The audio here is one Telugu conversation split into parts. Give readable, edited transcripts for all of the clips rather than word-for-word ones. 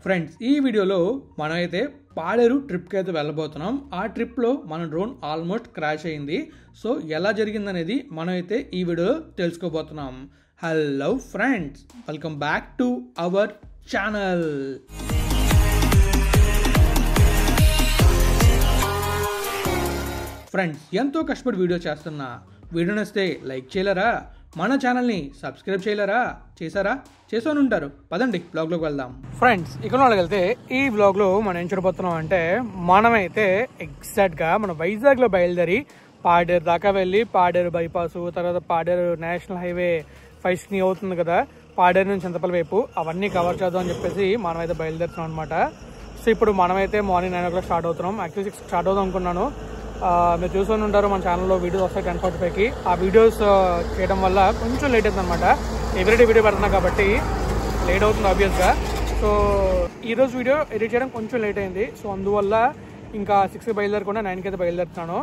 ఫ్రెండ్స్, ఈ వీడియోలో మనమైతే పాడేరు ట్రిప్కి అయితే వెళ్ళబోతున్నాం. ఆ ట్రిప్లో మన డ్రోన్ ఆల్మోస్ట్ క్రాష్ అయింది. సో ఎలా జరిగిందనేది మనమైతే ఈ వీడియోలో తెలుసుకోబోతున్నాం. Hello friends, welcome back to our channel. Friends, ఎంతో కష్టపడి వీడియో చేస్తున్నా. వీడియో నచ్చితే లైక్ చేయలేరా? మన ఛానల్ని సబ్స్క్రైబ్ చేయలేరా? చేసాను ఉంటారు. పదండి బ్లాగ్లోకి వెళ్దాం. ఫ్రెండ్స్, ఇక్కడ వాళ్ళకి వెళ్తే ఈ బ్లాగ్లో మనం ఏం చూడబోతున్నాం అంటే, మనమైతే ఎగ్జాక్ట్గా మన వైజాగ్లో బయలుదేరి పాడేరు దాకా వెళ్ళి పాడేరు బైపాస్, తర్వాత పాడేరు నేషనల్ హైవే 5 అవుతుంది కదా, పాడేరు నుంచి చింతపల్లి వైపు అవన్నీ కవర్ చేద్దాం అని చెప్పేసి మనమైతే బయలుదేరుతున్నాం అనమాట. సో ఇప్పుడు మనమైతే మార్నింగ్ 9 o'clock స్టార్ట్ అవుతున్నాం. యాక్చువల్లీ 6 స్టార్ట్ అవుదాం అనుకున్నాను. మీరు చూసుకొని ఉంటారు, మన ఛానల్లో వీడియోస్ వస్తాయి 10:45కి. ఆ వీడియోస్ చేయడం వల్ల కొంచెం లేట్ అవుతుంది అనమాట. ఎవ్రీడే వీడియో పెడుతున్నా కాబట్టి లేట్ అవుతుంది ఆబ్వియస్గా. సో ఈరోజు వీడియో ఎడిట్ చేయడం కొంచెం లేట్ అయింది. సో అందువల్ల ఇంకా 6కి బయలుదేరకుండా 9కి అయితే బయలుదేరుతున్నాను.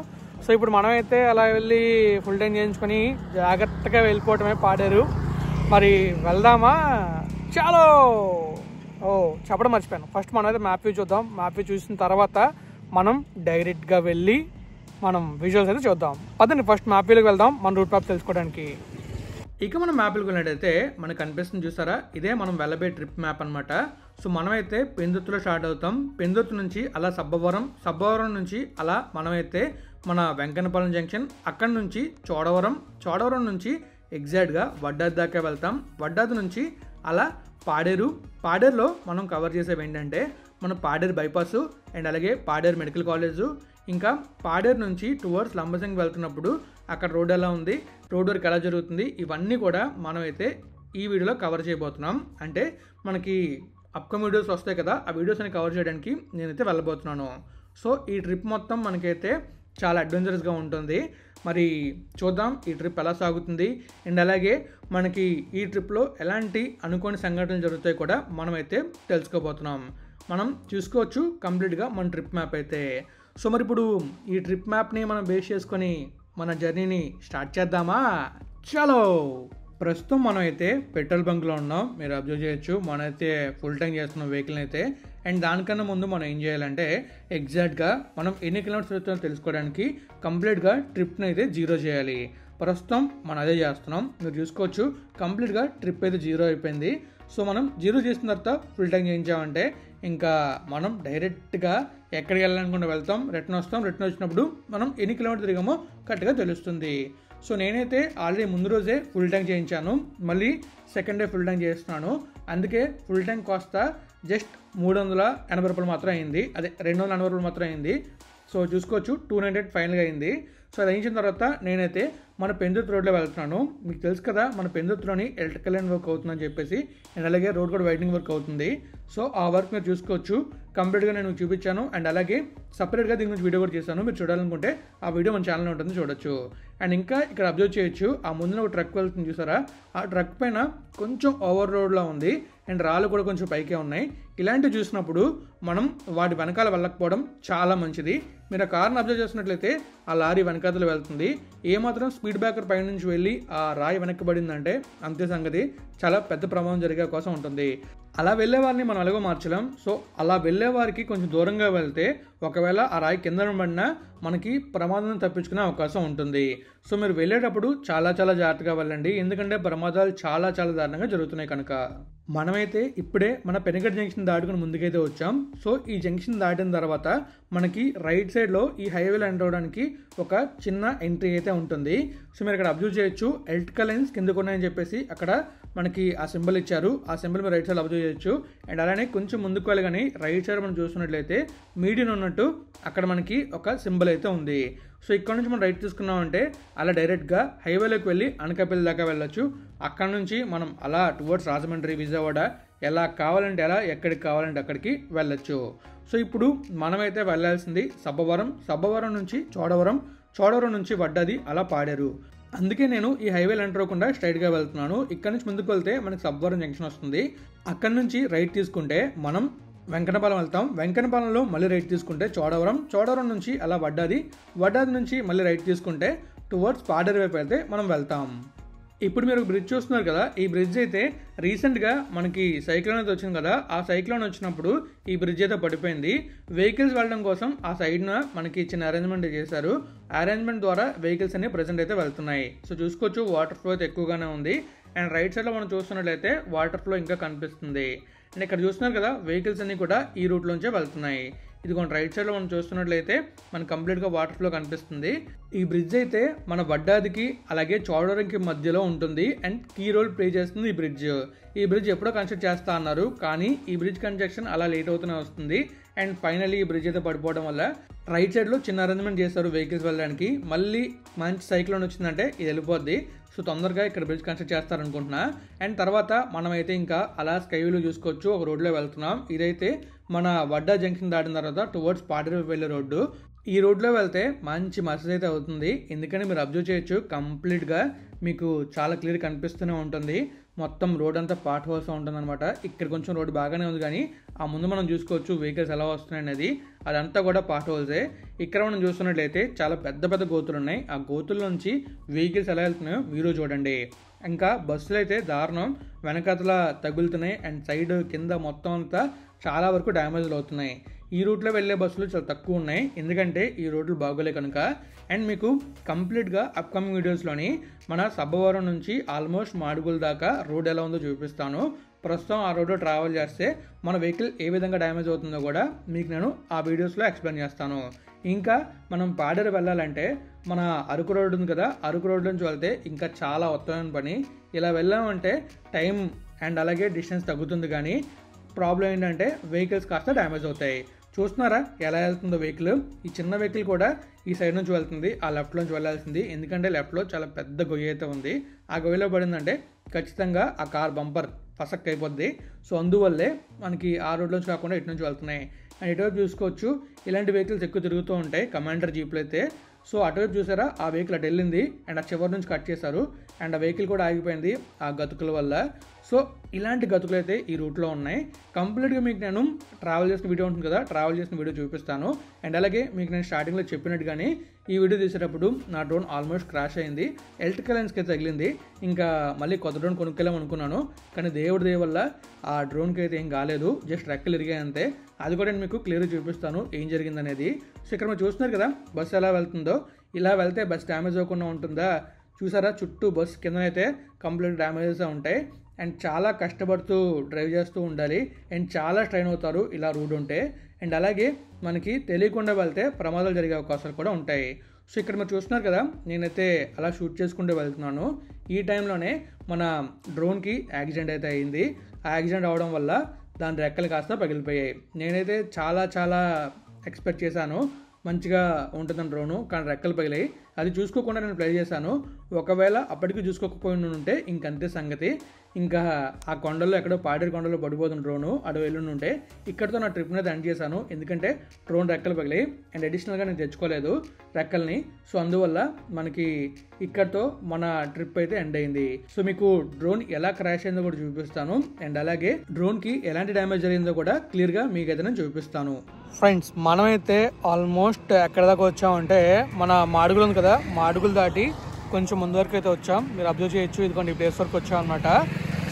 సో ఇప్పుడు మనమైతే అలా వెళ్ళి ఫుల్ టైం చేయించుకొని జాగ్రత్తగా వెళ్ళిపోవటమే పాడేరు. మరి వెళ్దామా? చాలో. చెప్పడం మర్చిపోయాను, ఫస్ట్ మనం అయితే మ్యాప్ వ్యూ చూద్దాం. మ్యాప్ వ్యూ చూసిన తర్వాత మనం డైరెక్ట్గా వెళ్ళి మనం విజువల్స్ అయితే చూద్దాం. పదండి ఫస్ట్ మ్యాప్ వ్యూలోకి వెళ్దాం మన రూట్ మ్యాప్ తెలుసుకోవడానికి. ఇక మనం మ్యాప్లోకి వెళ్ళినట్టయితే మనకు కనిపిస్తుంది, చూసారా? ఇదే మనం వెళ్ళబోయే ట్రిప్ మ్యాప్ అనమాట. సో మనమైతే పెందుర్తిలో స్టార్ట్ అవుతాం. పెందుర్తి నుంచి అలా సబ్బవరం నుంచి అలా మనమైతే మన వెంకన్నపాలెం జంక్షన్, అక్కడి నుంచి చోడవరం నుంచి ఎగ్జాక్ట్గా వడ్డాది దాకా వెళ్తాం. వడ్డాది నుంచి అలా పాడేరులో మనం కవర్ చేసేవి ఏంటంటే మన పాడేరు బైపాస్ అండ్ అలాగే పాడేరు మెడికల్ కాలేజు, ఇంకా పాడేరు నుంచి టువర్డ్స్ లంబసింగ్ వెళ్తున్నప్పుడు అక్కడ రోడ్ ఎలా ఉంది, రోడ్ వర్క్ ఎలా జరుగుతుంది, ఇవన్నీ కూడా మనమైతే ఈ వీడియోలో కవర్ చేయబోతున్నాం. అంటే మనకి అప్కమింగ్ వీడియోస్ వస్తాయి కదా, ఆ వీడియోస్ అని కవర్ చేయడానికి నేనైతే వెళ్ళబోతున్నాను. సో ఈ ట్రిప్ మొత్తం మనకైతే చాలా అడ్వెంచరస్గా ఉంటుంది. మరి చూద్దాం ఈ ట్రిప్ ఎలా సాగుతుంది అండ్ అలాగే మనకి ఈ ట్రిప్లో ఎలాంటి అనుకోని సంఘటనలు జరుగుతాయి కూడా మనమైతే తెలుసుకోబోతున్నాం. మనం చూసుకోవచ్చు కంప్లీట్గా మన ట్రిప్ మ్యాప్ అయితే. సో మరి ఇప్పుడు ఈ ట్రిప్ మ్యాప్ని మనం బేస్ చేసుకొని మన జర్నీని స్టార్ట్ చేద్దామా? చలో. ప్రస్తుతం మనం అయితే పెట్రోల్ బంక్లో ఉన్నాం. మీరు అబ్జర్వ్ చేయొచ్చు, మనమైతే ఫుల్ ట్యాంక్ చేస్తున్నాం వెహికల్ అయితే. అండ్ దానికన్నా ముందు మనం ఏం చేయాలంటే ఎగ్జాక్ట్గా మనం ఎన్ని కిలోమీటర్స్ వెళ్తుందో తెలుసుకోవడానికి కంప్లీట్గా ట్రిప్ని అయితే 0 చేయాలి. ప్రస్తుతం మనం అదే చేస్తున్నాం. మీరు చూసుకోవచ్చు కంప్లీట్గా ట్రిప్ అయితే 0 అయిపోయింది. సో మనం 0 చేసిన తర్వాత ఫుల్ ట్యాంక్ చేయించామంటే ఇంకా మనం డైరెక్ట్గా ఎక్కడికి వెళ్ళాలనుకుంటే వెళ్తాం, రిటర్న్ వచ్చినప్పుడు మనం ఎన్ని కిలోమీటర్ తిరిగామో కరెక్ట్గా తెలుస్తుంది. సో నేనైతే ఆల్రెడీ ముందు రోజే ఫుల్ ట్యాంక్ చేయించాను, మళ్ళీ సెకండ్ డే ఫుల్ ట్యాంక్ చేస్తున్నాను. అందుకే ఫుల్ ట్యాంక్ కాస్త జస్ట్ 380 రూపాయలు మాత్రం అయింది, అదే 280 రూపాయలు మాత్రం అయింది. సో చూసుకోవచ్చు 298 ఫైనల్గా అయింది. సో అది అయిన తర్వాత నేనైతే మన పెందుర్తి రోడ్లో వెళ్తున్నాను. మీకు తెలుసు కదా, మన పెందుర్తిలోని ఎలక్ట్రికల్ లైన్ వర్క్ అవుతుందని చెప్పేసి, అండ్ అలాగే రోడ్ కూడా వైడనింగ్ వర్క్ అవుతుంది. సో ఆ వర్క్ మీరు చూసుకోవచ్చు, కంప్లీట్గా నేను చూపించాను. అండ్ అలాగే సపరేట్గా దీని గురించి వీడియో కూడా చేశాను. మీరు చూడాలనుకుంటే ఆ వీడియో మన ఛానల్లో ఉంటుంది, చూడొచ్చు. అండ్ ఇంకా ఇక్కడ అబ్జర్వ్ చేయొచ్చు, ఆ ముందున ఒక ట్రక్ వెళ్తుంది చూసారా? ఆ ట్రక్ పైన కొంచెం ఓవర్ రోడ్లో ఉంది అండ్ రాళ్ళు కూడా కొంచెం పైకే ఉన్నాయి. ఇలాంటివి చూసినప్పుడు మనం వాటి వెనకాల వెళ్ళకపోవడం చాలా మంచిది. మీరు ఆ కార్ని అబ్జర్వ్ చేసినట్లయితే ఆ లారీ వెనకాతలు వెళ్తుంది. ఏమాత్రం స్పీడ్ బ్రేకర్ పై నుంచి వెళ్ళి ఆ రాయి వెనక్కి పడిందంటే అంతే సంగతి, చాలా పెద్ద ప్రమాదం జరిగే అవకాశం ఉంటుంది. అలా వెళ్ళే వారిని మనం ఎలాగో మార్చలేం. సో అలా వెళ్ళే వారికి కొంచెం దూరంగా వెళ్తే ఒకవేళ ఆ రాయి కింద పడినా మనకి ప్రమాదం తప్పించుకునే అవకాశం ఉంటుంది. సో మీరు వెళ్ళేటప్పుడు చాలా జాగ్రత్తగా వెళ్ళండి, ఎందుకంటే ప్రమాదాలు చాలా దారుణంగా జరుగుతున్నాయి కనుక. మనమైతే ఇప్పుడే మన పెనుగడ జంక్షన్ దాటుకుని ముందుకైతే వచ్చాం. సో ఈ జంక్షన్ దాటిన తర్వాత మనకి రైట్ సైడ్లో ఈ హైవేలో ఎంటర్ అవడానికి ఒక చిన్న ఎంట్రీ అయితే ఉంటుంది. సో మీరు ఇక్కడ అబ్జర్వ్ చేయొచ్చు, ఎలక్ట్రికల్ లైన్స్ కిందకు ఉన్నాయని చెప్పేసి అక్కడ మనకి ఆ సింబల్ ఇచ్చారు. ఆ సింబల్ మీరు రైట్ సైడ్ అబ్జర్వ్ చేయొచ్చు. అండ్ అలానే కొంచెం ముందుకు వెళ్ళగానే రైట్ సైడ్ మనం చూస్తున్నట్లయితే మీడియం ఉన్నట్టు అక్కడ మనకి ఒక సింబల్ అయితే ఉంది. సో ఇక్కడ నుంచి మనం రైట్ తీసుకున్నామంటే అలా డైరెక్ట్గా హైవేలోకి వెళ్ళి అనకాపల్లి దాకా వెళ్ళొచ్చు. అక్కడ నుంచి మనం అలా టువర్డ్స్ రాజమండ్రి, విజయవాడ ఎలా కావాలంటే అలా, ఎక్కడికి కావాలంటే అక్కడికి వెళ్ళొచ్చు. సో ఇప్పుడు మనమైతే వెళ్ళాల్సింది సబ్బవరం నుంచి చోడవరం నుంచి వడ్డాది అలా పాడేరు. అందుకే నేను ఈ హైవేలో ఎంటర్ అవ్వకుండా స్ట్రైట్గా వెళ్తున్నాను. ఇక్కడ నుంచి ముందుకు వెళ్తే మనకి సబ్బవరం జంక్షన్ వస్తుంది. అక్కడ నుంచి రైట్ తీసుకుంటే మనం వెంకన్నపాలెం వెళ్తాం. వెంకన్నపాలెంలో మళ్ళీ రైట్ తీసుకుంటే చోడవరం నుంచి అలా వడ్డాది నుంచి మళ్ళీ రైట్ తీసుకుంటే టువర్డ్స్ పాడేరు వైపు అయితే మనం వెళ్తాం. ఇప్పుడు మీరు బ్రిడ్జ్ చూస్తున్నారు కదా, ఈ బ్రిడ్జ్ అయితే రీసెంట్గా మనకి సైక్లోన్ అయితే వచ్చింది కదా, ఆ సైక్లోన్ వచ్చినప్పుడు ఈ బ్రిడ్జ్ అయితే పడిపోయింది. వెహికల్స్ వెళ్ళడం కోసం ఆ సైడ్న మనకి చిన్న అరేంజ్మెంట్ చేశారు. అరేంజ్మెంట్ ద్వారా వెహికల్స్ అన్ని ప్రజెంట్ అయితే వెళ్తున్నాయి. సో చూసుకోవచ్చు వాటర్ ఫ్లో అయితే ఎక్కువగానే ఉంది. అండ్ రైట్ సైడ్లో మనం చూస్తున్నట్లయితే వాటర్ ఫ్లో ఇంకా కనిపిస్తుంది. అండ్ ఇక్కడ చూస్తున్నారు కదా, వెహికల్స్ అన్ని కూడా ఈ రూట్లోంచే వెళ్తున్నాయి. ఇదిగోండి రైట్ సైడ్లో మనం చూస్తున్నట్లయితే మనకు కంప్లీట్గా వాటర్ ఫ్లో కనిపిస్తుంది. ఈ బ్రిడ్జ్ అయితే మన వడ్డాదికి అలాగే చౌడవరంకి మధ్యలో ఉంటుంది అండ్ కీ రోల్ ప్లే చేస్తుంది ఈ బ్రిడ్జ్. ఈ బ్రిడ్జ్ ఎప్పుడో కన్స్ట్రక్ట్ చేస్తా అన్నారు, కానీ ఈ బ్రిడ్జ్ కన్స్ట్రక్షన్ అలా లేట్ అవుతూనే వస్తుంది. అండ్ ఫైనల్లీ ఈ బ్రిడ్జ్ అయితే పడిపోవడం వల్ల రైట్ సైడ్లో చిన్న అరేంజ్మెంట్ చేస్తారు వెహికల్స్ వెళ్ళడానికి. మళ్ళీ మంచి సైక్లోన్ వచ్చిందంటే ఇది వెళ్ళిపోద్ది. సో తొందరగా ఇక్కడ బ్రిడ్జ్ కన్స్ట్రక్ట్ చేస్తారనుకుంటున్నా. అండ్ తర్వాత మనమైతే ఇంకా అలా స్కైవ్యూలో చూసుకోవచ్చు, ఒక రోడ్లో వెళ్తున్నాం. ఇదైతే మన వడ్డా జంక్షన్ దాటిన తర్వాత టువర్డ్స్ పాడేరు వెళ్ళే రోడ్డు. ఈ రోడ్లో వెళ్తే మంచి మసాజ్ అయితే అవుతుంది. ఎందుకంటే మీరు అబ్జర్వ్ చేయొచ్చు, కంప్లీట్గా మీకు చాలా క్లియర్ కనిపిస్తూనే ఉంటుంది. మొత్తం రోడ్ అంతా పాట్ హోల్స్ ఉంటుంది అనమాట. ఇక్కడ కొంచెం రోడ్ బాగానే ఉంది, కానీ ఆ ముందు మనం చూసుకోవచ్చు వెహికల్స్ ఎలా వస్తున్నాయి అనేది. అదంతా కూడా పాట్ హోల్సే. ఇక్కడ మనం చూస్తున్నట్లయితే చాలా పెద్ద పెద్ద గోతులు ఉన్నాయి. ఆ గోతుల నుంచి వెహికల్స్ ఎలా వెళ్తున్నాయో మీరు చూడండి. ఇంకా బస్సులు అయితే దారుణం, వెనకాతల తగులుతున్నాయి అండ్ సైడ్ కింద మొత్తం అంతా చాలా వరకు డ్యామేజ్లు అవుతున్నాయి. ఈ రూట్లో వెళ్ళే బస్సులు చాలా తక్కువ ఉన్నాయి, ఎందుకంటే ఈ రోడ్లు బాగోలే కనుక. అండ్ మీకు కంప్లీట్గా అప్కమింగ్ వీడియోస్లోని మన సబ్బవరం నుంచి ఆల్మోస్ట్ మాడుగుల దాకా రోడ్ ఎలా ఉందో చూపిస్తాను. ప్రస్తుతం ఆ రోడ్లో ట్రావెల్ చేస్తే మన వెహికల్ ఏ విధంగా డ్యామేజ్ అవుతుందో కూడా మీకు నేను ఆ వీడియోస్లో ఎక్స్ప్లెయిన్ చేస్తాను. ఇంకా మనం పాడేరు వెళ్ళాలంటే మన అరకు రోడ్డు ఉంది కదా, అరకు రోడ్డు నుంచి వెళ్తే ఇంకా చాలా ఉత్తమమైన పని. ఇలా వెళ్ళామంటే టైం అండ్ అలాగే డిస్టెన్స్ తగ్గుతుంది, కానీ ప్రాబ్లం ఏంటంటే వెహికల్స్ కాస్త డ్యామేజ్ అవుతాయి. చూస్తున్నారా ఎలా వెళ్తుందో వెహికల్. ఈ చిన్న వెహికల్ కూడా ఈ సైడ్ నుంచి వెళ్తుంది, ఆ లెఫ్ట్లోంచి వెళ్ళాల్సింది. ఎందుకంటే లెఫ్ట్లో చాలా పెద్ద గొయ్యి అయితే ఉంది. ఆ గొయ్యిలో పడిందంటే ఖచ్చితంగా ఆ కార్ బంపర్ పసక్ అయిపోద్ది. సో అందువల్లే మనకి ఆ రోడ్లోంచి కాకుండా ఇటు నుంచి వెళ్తున్నాయి. అండ్ ఇటువైపు చూసుకోవచ్చు, ఇలాంటి వెహికల్స్ ఎక్కువ తిరుగుతూ ఉంటాయి, కమాండర్ జీప్లు అయితే. సో అటువైపు చూసారా, ఆ వెహికల్ అటు వెళ్ళింది అండ్ ఆ చివరి నుంచి కట్ చేశారు అండ్ ఆ వెహికల్ కూడా ఆగిపోయింది ఆ గతుకుల వల్ల. సో ఇలాంటి గతుకులు అయితే ఈ రూట్లో ఉన్నాయి. కంప్లీట్గా మీకు నేను ట్రావెల్ చేసిన వీడియో ఉంటుంది కదా, ట్రావెల్ చేసిన వీడియో చూపిస్తాను. అండ్ అలాగే మీకు నేను స్టార్టింగ్లో చెప్పినట్టుగానే ఈ వీడియో తీసేటప్పుడు నా డ్రోన్ ఆల్మోస్ట్ క్రాష్ అయింది, ఎలక్ట్రికల్ లైన్స్కి అయితే తగిలింది. ఇంకా మళ్ళీ కొత్త డ్రోన్ కొనుక్కెళ్ళాం అనుకున్నాను, కానీ దేవుడి దయ వల్ల ఆ డ్రోన్కి అయితే ఏం కాలేదు, జస్ట్ రెక్కలు ఇరిగాయి అంతే. అది కూడా నేను మీకు క్లియర్గా చూపిస్తాను ఏం జరిగిందనేది. సో ఇక్కడ మీరు చూస్తున్నారు కదా బస్సు ఎలా వెళ్తుందో. ఇలా వెళ్తే బస్ డ్యామేజ్ అవ్వకుండా ఉంటుందా? చూసారా, చుట్టూ బస్ కిందనైతే కంప్లీట్ డ్యామేజెస్ ఉంటాయి. అండ్ చాలా కష్టపడుతూ డ్రైవ్ చేస్తూ ఉండాలి అండ్ చాలా స్ట్రైన్ అవుతారు ఇలా రోడ్ ఉంటే. అండ్ అలాగే మనకి తెలియకుండా వెళ్తే ప్రమాదాలు జరిగే అవకాశాలు కూడా ఉంటాయి. సో ఇక్కడ మీరు చూస్తున్నారు కదా, నేనైతే అలా షూట్ చేసుకుంటూ వెళ్తున్నాను. ఈ టైంలోనే మన డ్రోన్కి యాక్సిడెంట్ అయితే అయింది. ఆ యాక్సిడెంట్ అవడం వల్ల దాని రెక్కలు కాస్త పగిలిపోయాయి. నేనైతే చాలా చాలా ఎక్స్పెక్ట్ చేశాను మంచిగా ఉంటుందని డ్రోను, కానీ రెక్కలు పగిలాయి. అది చూసుకోకుండా నేను ప్లే చేశాను. ఒకవేళ అప్పటికి చూసుకోకపోయి ఉంటే ఇంకంతే సంగతి. ఇంకా ఆ కొండల్లో ఎక్కడో పాడేరు కొండల్లో పడిపోతుంది డ్రోను, అటు వెళ్ళి ఉంటే. ఇక్కడితో నా ట్రిప్ని అయితే ఎండ్ చేశాను, ఎందుకంటే డ్రోన్ రెక్కలు పగిలాయి అండ్ అడిషనల్గా నేను తెచ్చుకోలేదు రెక్కల్ని. సో అందువల్ల మనకి ఇక్కడితో మన ట్రిప్ అయితే ఎండ్ అయింది. సో మీకు డ్రోన్ ఎలా క్రాష్ అయిందో కూడా చూపిస్తాను అండ్ అలాగే డ్రోన్కి ఎలాంటి డ్యామేజ్ జరిగిందో కూడా క్లియర్గా మీకైతే నేను చూపిస్తాను. ఫ్రెండ్స్ మనమైతే ఆల్మోస్ట్ ఎక్కడ దాకా వచ్చామంటే మన మాడుగులు ఉంది కదా, మాడుగులు దాటి కొంచెం ముందు వరకు అయితే వచ్చాం. మీరు అబ్జర్వ్ చేయొచ్చు, ఇదిగోండి ఈ ప్లేస్ వరకు వచ్చాం అనమాట.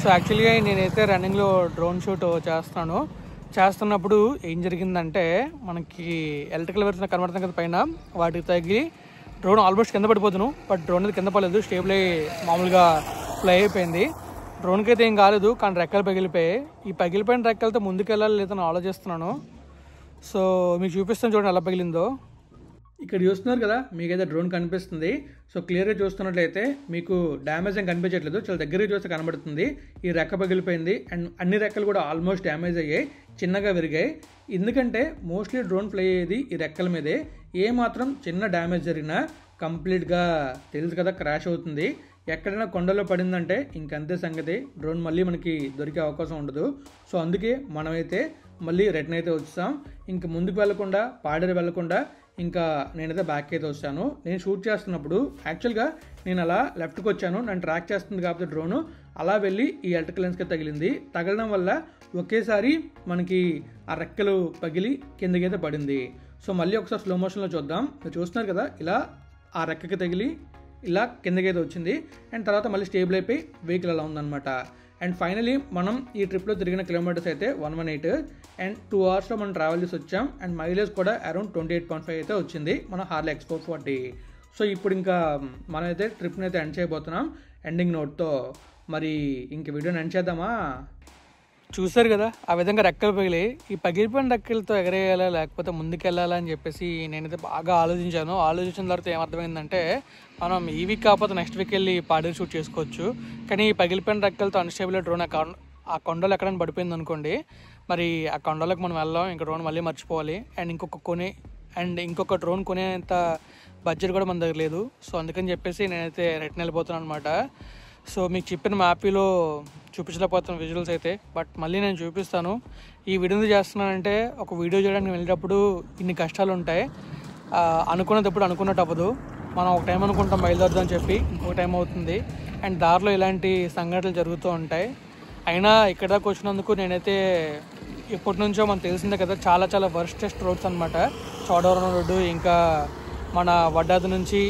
సో యాక్చువల్గా నేనైతే రన్నింగ్లో డ్రోన్ షూట్ చేస్తున్నప్పుడు ఏం జరిగిందంటే, మనకి ఎలక్ట్రికల్ వైర్స్ కనబడుతుంది కదా పైన, వాటికి తగిలి డ్రోన్ ఆల్మోస్ట్ కింద పడిపోతున్నాను. బట్ డ్రోన్ అయితే కింద పడలేదు, స్టేబుల్ అయ్యి మామూలుగా ఫ్లై అయిపోయింది. డ్రోన్కి అయితే ఏం కాలేదు, కానీ రెక్కలు పగిలిపోయాయి. ఈ పగిలిపోయిన రెక్కలతో ముందుకు వెళ్ళాలి లేదని ఆలోచిస్తున్నాను. సో మీకు చూపిస్తాను చూడండి ఎలా పగిలిందో. ఇక్కడ చూస్తున్నారు కదా, మీకైతే డ్రోన్ కనిపిస్తుంది. సో క్లియర్గా చూస్తున్నట్లయితే మీకు డ్యామేజ్ ఏం కనిపించట్లేదు, చాలా దగ్గరగా చూస్తే కనబడుతుంది. ఈ రెక్క పగిలిపోయింది అండ్ అన్ని రెక్కలు కూడా ఆల్మోస్ట్ డ్యామేజ్ అయ్యాయి, చిన్నగా విరిగాయి. ఎందుకంటే మోస్ట్లీ డ్రోన్ ఫ్లై అయ్యేది ఈ రెక్కల మీదే. ఏ మాత్రం చిన్న డ్యామేజ్ జరిగినా కంప్లీట్గా తెలుసు కదా క్రాష్ అవుతుంది. ఎక్కడైనా కొండలో పడిందంటే ఇంకంతే సంగతి, డ్రోన్ మళ్ళీ మనకి దొరికే అవకాశం ఉండదు. సో అందుకే మనమైతే మళ్ళీ రిటర్న్ అయితే వచ్చాం. ఇంకా ముందుకు వెళ్లకుండా పాడేరు వెళ్లకుండా ఇంకా నేనైతే బ్యాక్ అయితే వచ్చాను. నేను షూట్ చేస్తున్నప్పుడు యాక్చువల్గా నేను అలా లెఫ్ట్కి వచ్చాను, నన్ను ట్రాక్ చేస్తుంది కాబట్టి డ్రోను అలా వెళ్ళి ఈ ఎలక్ట్రికల్ లైన్స్కి తగిలింది. తగలడం వల్ల ఒకేసారి మనకి ఆ రెక్కలు పగిలి కిందకి అయితే పడింది. సో మళ్ళీ ఒకసారి స్లో మోషన్లో చూద్దాం. మీరు చూస్తున్నారు కదా, ఇలా ఆ రెక్కకి తగిలి ఇలా కిందకి అయితే వచ్చింది. అండ్ తర్వాత మళ్ళీ స్టేబుల్ అయిపోయి వెహికల్ అలా ఉందన్నమాట. అండ్ ఫైనలీ మనం ఈ ట్రిప్లో తిరిగిన కిలోమీటర్స్ అయితే 118 అండ్ 2 అవర్స్లో మనం ట్రావెల్ చేసి వచ్చాం. అండ్ మైలేజ్ కూడా అరౌండ్ 28.5 అయితే వచ్చింది మన హార్లీ X440. సో ఇప్పుడు ఇంకా మనమైతే ట్రిప్ని అయితే ఎండ్ చేయబోతున్నాం ఎండింగ్ నోట్తో. మరి ఇంక వీడియోని ఎండ్ చేద్దామా? చూసారు కదా ఆ విధంగా రెక్కలు పగిలి, ఈ పగిలిపోయిన రెక్కలతో ఎగరేయాలా లేకపోతే ముందుకెళ్ళాలా అని చెప్పేసి నేనైతే బాగా ఆలోచించిన తర్వాత ఏమర్థమైందంటే, మనం ఈ వీక్ కాకపోతే నెక్స్ట్ వీక్ వెళ్ళి పాడేరు షూట్ చేసుకోవచ్చు. కానీ ఈ పగిలిపోయిన రెక్కలతో అన్స్టేబుల్ డ్రోన్ ఆ కొండలు ఎక్కడైనా పడిపోయింది అనుకోండి, మరి ఆ కొండలకు మనం వెళ్ళాం, ఇంక డ్రోన్ మళ్ళీ మర్చిపోవాలి. అండ్ ఇంకొక డ్రోన్ కొనేంత బడ్జెట్ కూడా మన దగ్గర లేదు. సో అందుకని చెప్పేసి నేనైతే రిటర్న్ వెళ్ళిపోతున్నాను అనమాట. సో మీకు చెప్పిన మ్యాపీలో చూపించలేకపోతున్నాను విజువల్స్ అయితే, బట్ మళ్ళీ నేను చూపిస్తాను. ఈ వీడియో చేస్తున్నానంటే ఒక వీడియో చేయడానికి వెళ్ళేటప్పుడు ఇన్ని కష్టాలు ఉంటాయి. అనుకున్నప్పుడు అనుకున్నట్టు అవ్వదు. మనం ఒక టైం అనుకుంటాం బయలుదేరదాం అని చెప్పి, ఇంకొక టైం అవుతుంది. అండ్ దారిలో ఇలాంటి సంఘటనలు జరుగుతూ ఉంటాయి. అయినా ఇక్కడ దాకా వచ్చినందుకు నేనైతే ఎప్పటి నుంచో మనకు తెలిసిందే కదా, చాలా చాలా వర్స్టెస్ట్ రోడ్స్ అనమాట. చోడవరం రోడ్డు, ఇంకా మన వడ్డాది నుంచి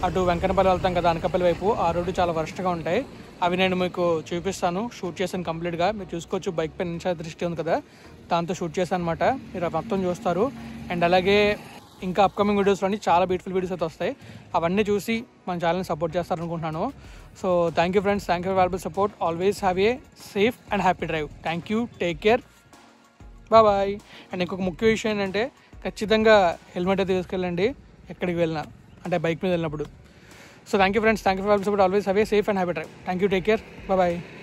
అటు వెంకన్నపల్లి వెళ్తాం కదా అనకాపల్లి వైపు, ఆ రోడ్డు చాలా వర్స్ట్గా ఉంటాయి. అవి నేను మీకు చూపిస్తాను. షూట్ చేశాను కంప్లీట్గా, మీరు చూసుకోవచ్చు. బైక్ పైన నిమిషాల దృష్టి ఉంది కదా, దాంతో షూట్ చేశాను అనమాట. మీరు మొత్తం చూస్తారు. అండ్ అలాగే ఇంకా అప్కమింగ్ వీడియోస్లోని చాలా బ్యూటిఫుల్ వీడియోస్ అయితే వస్తాయి. అవన్నీ చూసి మన ఛానల్ని సపోర్ట్ చేస్తారనుకుంటున్నాను. So thank you friends, thank you for valuable support. Always have a safe and happy drive. Thank you, take care, bye. And ఇంకొక ముఖ్య విషయం ఏంటంటే, ఖచ్చితంగా హెల్మెట్ అయితే తీసుకెళ్ళండి ఎక్కడికి వెళ్ళినా, అంటే బైక్ మీద వెళ్ళినప్పుడు. So thank you friends, thank you for your support. Always have a safe and happy drive. Thank you, take care, bye bye.